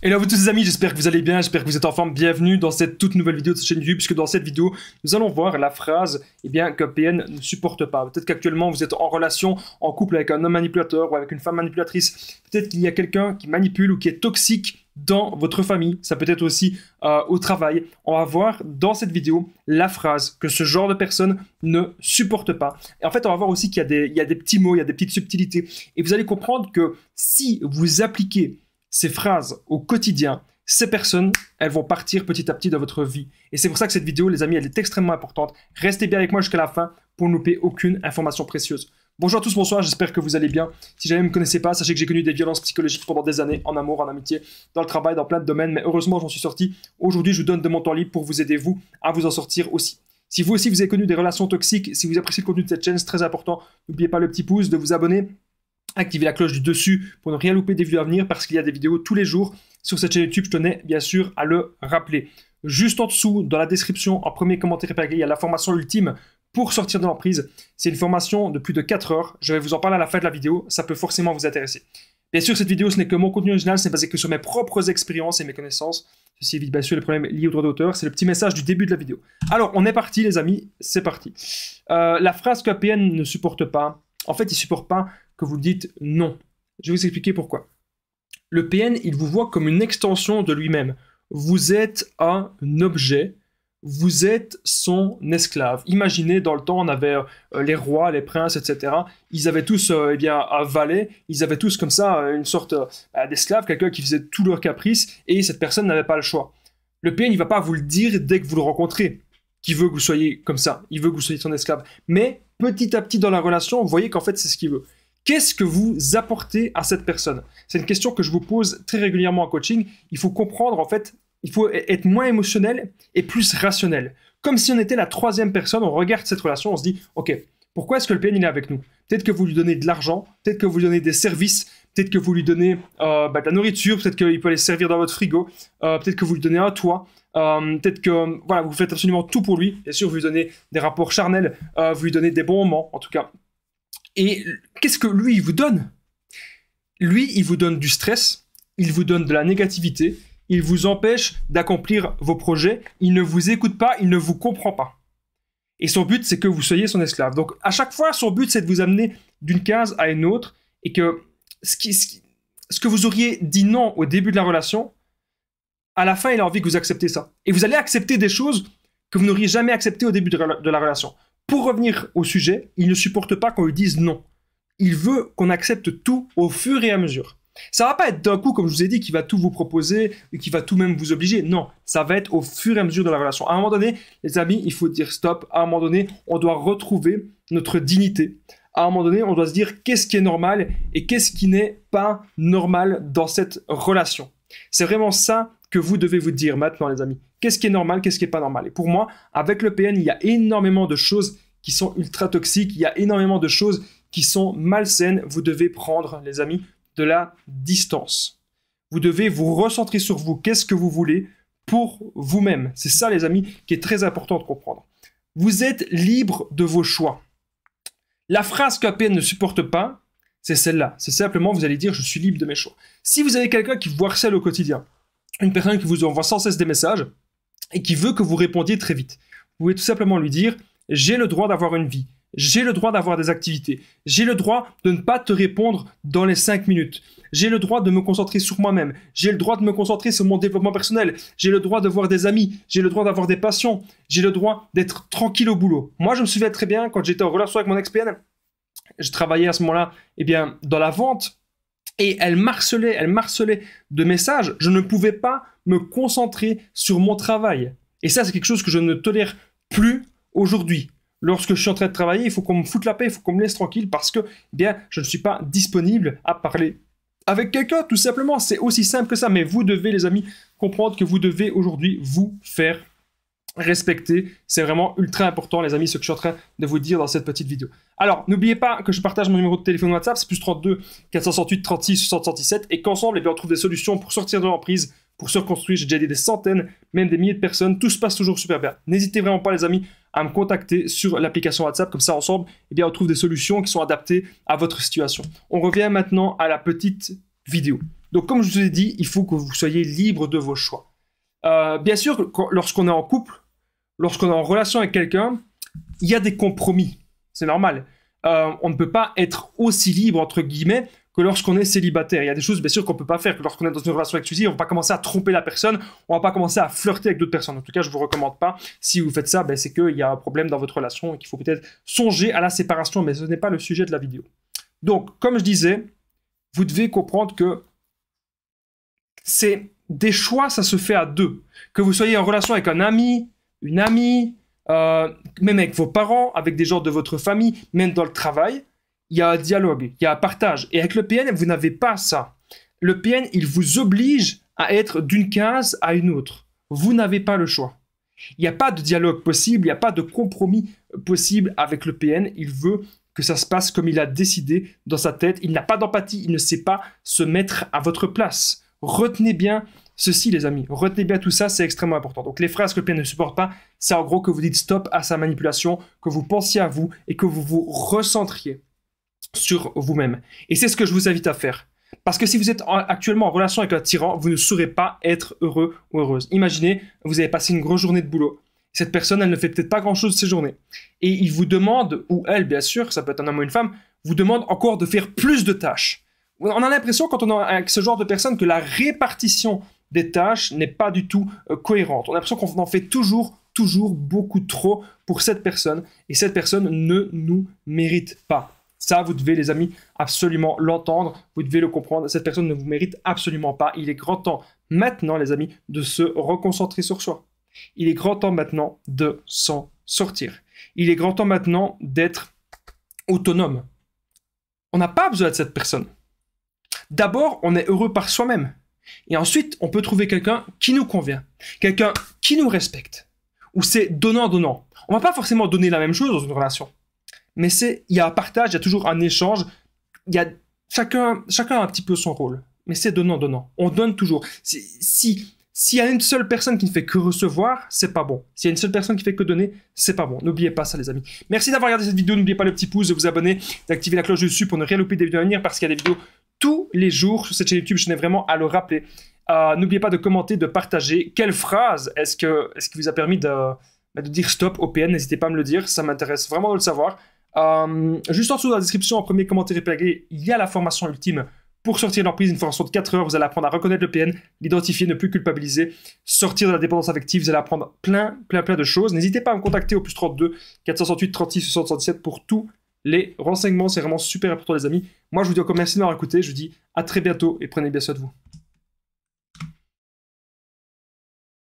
Hello à vous tous les amis, j'espère que vous allez bien, j'espère que vous êtes en forme. Bienvenue dans cette toute nouvelle vidéo de cette chaîne YouTube, puisque dans cette vidéo, nous allons voir la phrase que PN ne supporte pas. Peut-être qu'actuellement vous êtes en relation, en couple avec un homme manipulateur ou avec une femme manipulatrice. Peut-être qu'il y a quelqu'un qui manipule ou qui est toxique dans votre famille. Ça peut être aussi au travail. On va voir dans cette vidéo la phrase que ce genre de personne ne supporte pas. Et en fait, on va voir aussi qu'il y a des petits mots, il y a des petites subtilités. Et vous allez comprendre que si vous appliquez ces phrases au quotidien, ces personnes, elles vont partir petit à petit de votre vie. Et c'est pour ça que cette vidéo, les amis, elle est extrêmement importante. Restez bien avec moi jusqu'à la fin pour ne louper aucune information précieuse. Bonjour à tous, bonsoir, j'espère que vous allez bien. Si jamais vous ne me connaissez pas, sachez que j'ai connu des violences psychologiques pendant des années, en amour, en amitié, dans le travail, dans plein de domaines, mais heureusement, j'en suis sorti. Aujourd'hui, je vous donne de mon temps libre pour vous aider, vous, à vous en sortir aussi. Si vous aussi, vous avez connu des relations toxiques, si vous appréciez le contenu de cette chaîne, c'est très important. N'oubliez pas le petit pouce, de vous abonner. Activez la cloche du dessus pour ne rien louper des vidéos à venir parce qu'il y a des vidéos tous les jours sur cette chaîne YouTube. Je tenais bien sûr à le rappeler. Juste en dessous, dans la description, en premier commentaire épinglé, il y a la formation ultime pour sortir de l'emprise. C'est une formation de plus de 4 heures. Je vais vous en parler à la fin de la vidéo. Ça peut forcément vous intéresser. Bien sûr, cette vidéo, ce n'est que mon contenu original. C'est basé que sur mes propres expériences et mes connaissances. Ceci évite bien sûr les problèmes liés aux droits d'auteur. C'est le petit message du début de la vidéo. Alors, on est parti les amis. C'est parti. La phrase que PN ne supporte pas, en fait, il ne supporte pas que vous dites non. Je vais vous expliquer pourquoi. Le PN, il vous voit comme une extension de lui-même. Vous êtes un objet, vous êtes son esclave. Imaginez, dans le temps, on avait les rois, les princes, etc. Ils avaient tous un valet, ils avaient tous comme ça une sorte d'esclave, quelqu'un qui faisait tous leurs caprices, et cette personne n'avait pas le choix. Le PN, il ne va pas vous le dire dès que vous le rencontrez, qu'il veut que vous soyez comme ça, il veut que vous soyez son esclave. Mais petit à petit dans la relation, vous voyez qu'en fait, c'est ce qu'il veut. Qu'est-ce que vous apportez à cette personne? C'est une question que je vous pose très régulièrement en coaching. Il faut comprendre, en fait, il faut être moins émotionnel et plus rationnel. Comme si on était la troisième personne, on regarde cette relation, on se dit, ok, pourquoi est-ce que le PN il est avec nous? Peut-être que vous lui donnez de l'argent, peut-être que vous lui donnez des services, peut-être que vous lui donnez de la nourriture, peut-être qu'il peut aller servir dans votre frigo, peut-être que vous lui donnez un toit, peut-être que voilà, vous faites absolument tout pour lui. Bien sûr, vous lui donnez des rapports charnels, vous lui donnez des bons moments, en tout cas. Et qu'est-ce que lui, il vous donne? Lui, il vous donne du stress, il vous donne de la négativité, il vous empêche d'accomplir vos projets, il ne vous écoute pas, il ne vous comprend pas. Et son but, c'est que vous soyez son esclave. Donc, à chaque fois, son but, c'est de vous amener d'une case à une autre, et que ce que vous auriez dit non au début de la relation, à la fin, il a envie que vous acceptez ça. Et vous allez accepter des choses que vous n'auriez jamais acceptées au début de la relation. Pour revenir au sujet, il ne supporte pas qu'on lui dise non. Il veut qu'on accepte tout au fur et à mesure. Ça ne va pas être d'un coup, comme je vous ai dit, qu'il va tout vous proposer et qu'il va tout même vous obliger. Non, ça va être au fur et à mesure de la relation. À un moment donné, les amis, il faut dire stop. À un moment donné, on doit retrouver notre dignité. À un moment donné, on doit se dire qu'est-ce qui est normal et qu'est-ce qui n'est pas normal dans cette relation. C'est vraiment ça que vous devez vous dire maintenant, les amis. Qu'est-ce qui est normal, qu'est-ce qui n'est pas normal? Et pour moi, avec le PN, il y a énormément de choses qui sont ultra toxiques, il y a énormément de choses qui sont malsaines. Vous devez prendre, les amis, de la distance. Vous devez vous recentrer sur vous. Qu'est-ce que vous voulez pour vous-même? C'est ça, les amis, qui est très important de comprendre. Vous êtes libre de vos choix. La phrase que PN ne supporte pas, c'est celle-là. C'est simplement, vous allez dire, je suis libre de mes choix. Si vous avez quelqu'un qui vous harcèle au quotidien, une personne qui vous envoie sans cesse des messages et qui veut que vous répondiez très vite, vous pouvez tout simplement lui dire, j'ai le droit d'avoir une vie, j'ai le droit d'avoir des activités, j'ai le droit de ne pas te répondre dans les 5 minutes, j'ai le droit de me concentrer sur moi-même, j'ai le droit de me concentrer sur mon développement personnel, j'ai le droit de voir des amis, j'ai le droit d'avoir des passions, j'ai le droit d'être tranquille au boulot. Moi, je me souviens très bien, quand j'étais en relation avec mon ex-PN, je travaillais à ce moment-là dans la vente, et elle marcelait de messages. Je ne pouvais pas me concentrer sur mon travail. Et ça, c'est quelque chose que je ne tolère plus aujourd'hui. Lorsque je suis en train de travailler, il faut qu'on me foute la paix, il faut qu'on me laisse tranquille parce que je ne suis pas disponible à parler avec quelqu'un, tout simplement. C'est aussi simple que ça. Mais vous devez, les amis, comprendre que vous devez aujourd'hui vous faire respecter. C'est vraiment ultra important, les amis, ce que je suis en train de vous dire dans cette petite vidéo. Alors, n'oubliez pas que je partage mon numéro de téléphone WhatsApp, c'est plus 32 468 36 67, et qu'ensemble, on trouve des solutions pour sortir de l'emprise, pour se reconstruire. J'ai déjà aidé des centaines, même des milliers de personnes. Tout se passe toujours super bien. N'hésitez vraiment pas, les amis, à me contacter sur l'application WhatsApp. Comme ça, ensemble, on trouve des solutions qui sont adaptées à votre situation. On revient maintenant à la petite vidéo. Donc, comme je vous ai dit, il faut que vous soyez libre de vos choix. Bien sûr, lorsqu'on est en couple, lorsqu'on est en relation avec quelqu'un, il y a des compromis. C'est normal. On ne peut pas être aussi libre, entre guillemets, que lorsqu'on est célibataire. Il y a des choses, bien sûr, qu'on ne peut pas faire. Que lorsqu'on est dans une relation exclusive, on ne va pas commencer à tromper la personne, on ne va pas commencer à flirter avec d'autres personnes. En tout cas, je ne vous recommande pas. Si vous faites ça, ben, c'est qu'il y a un problème dans votre relation et qu'il faut peut-être songer à la séparation, mais ce n'est pas le sujet de la vidéo. Donc, comme je disais, vous devez comprendre que c'est des choix, ça se fait à deux. Que vous soyez en relation avec un ami, une amie, même avec vos parents, avec des gens de votre famille, même dans le travail, il y a un dialogue, il y a un partage. Et avec le PN, vous n'avez pas ça. Le PN, il vous oblige à être d'une case à une autre. Vous n'avez pas le choix. Il n'y a pas de dialogue possible, il n'y a pas de compromis possible avec le PN. Il veut que ça se passe comme il a décidé dans sa tête. Il n'a pas d'empathie, il ne sait pas se mettre à votre place. Retenez bien ceci, les amis. Retenez bien tout ça, c'est extrêmement important. Donc, les phrases que le PN ne supporte pas, c'est en gros que vous dites stop à sa manipulation, que vous pensiez à vous et que vous vous recentriez sur vous-même. Et c'est ce que je vous invite à faire. Parce que si vous êtes actuellement en relation avec un tyran, vous ne saurez pas être heureux ou heureuse. Imaginez, vous avez passé une grosse journée de boulot. Cette personne, elle ne fait peut-être pas grand-chose de ses journées. Et il vous demande, ou elle, bien sûr, ça peut être un homme ou une femme, vous demande encore de faire plus de tâches. On a l'impression, quand on est avec ce genre de personnes, que la répartition des tâches n'est pas du tout cohérente. On a l'impression qu'on en fait toujours beaucoup trop pour cette personne. Et cette personne ne nous mérite pas. Ça, vous devez, les amis, absolument l'entendre. Vous devez le comprendre. Cette personne ne vous mérite absolument pas. Il est grand temps maintenant, les amis, de se reconcentrer sur soi. Il est grand temps maintenant de s'en sortir. Il est grand temps maintenant d'être autonome. On n'a pas besoin de cette personne. D'abord, on est heureux par soi-même. Et ensuite, on peut trouver quelqu'un qui nous convient. Quelqu'un qui nous respecte. Ou c'est donnant-donnant. On ne va pas forcément donner la même chose dans une relation. Mais il y a un partage, il y a toujours un échange. Chacun a un petit peu son rôle. Mais c'est donnant-donnant. On donne toujours. S'il y a une seule personne qui ne fait que recevoir, c'est pas bon. S'il y a une seule personne qui fait que donner, c'est pas bon. N'oubliez pas ça, les amis. Merci d'avoir regardé cette vidéo. N'oubliez pas le petit pouce, de vous abonner, d'activer la cloche dessus pour ne rien louper des vidéos à venir parce qu'il y a des vidéos tous les jours sur cette chaîne YouTube. Je tenais vraiment à le rappeler. N'oubliez pas de commenter, de partager. Quelle phrase est-ce qui vous a permis de dire stop au PN? N'hésitez pas à me le dire. Ça m'intéresse vraiment de le savoir. Juste en dessous dans la description, en premier commentaire épinglé, il y a la formation ultime pour sortir de l'emprise, une formation de 4 heures. Vous allez apprendre à reconnaître le PN, l'identifier, ne plus culpabiliser, sortir de la dépendance affective. Vous allez apprendre plein de choses. N'hésitez pas à me contacter au +32 468 36 77 pour tous les renseignements. C'est vraiment super important, les amis. Moi, je vous dis encore merci de m'avoir écouté. Je vous dis à très bientôt et prenez bien soin de vous.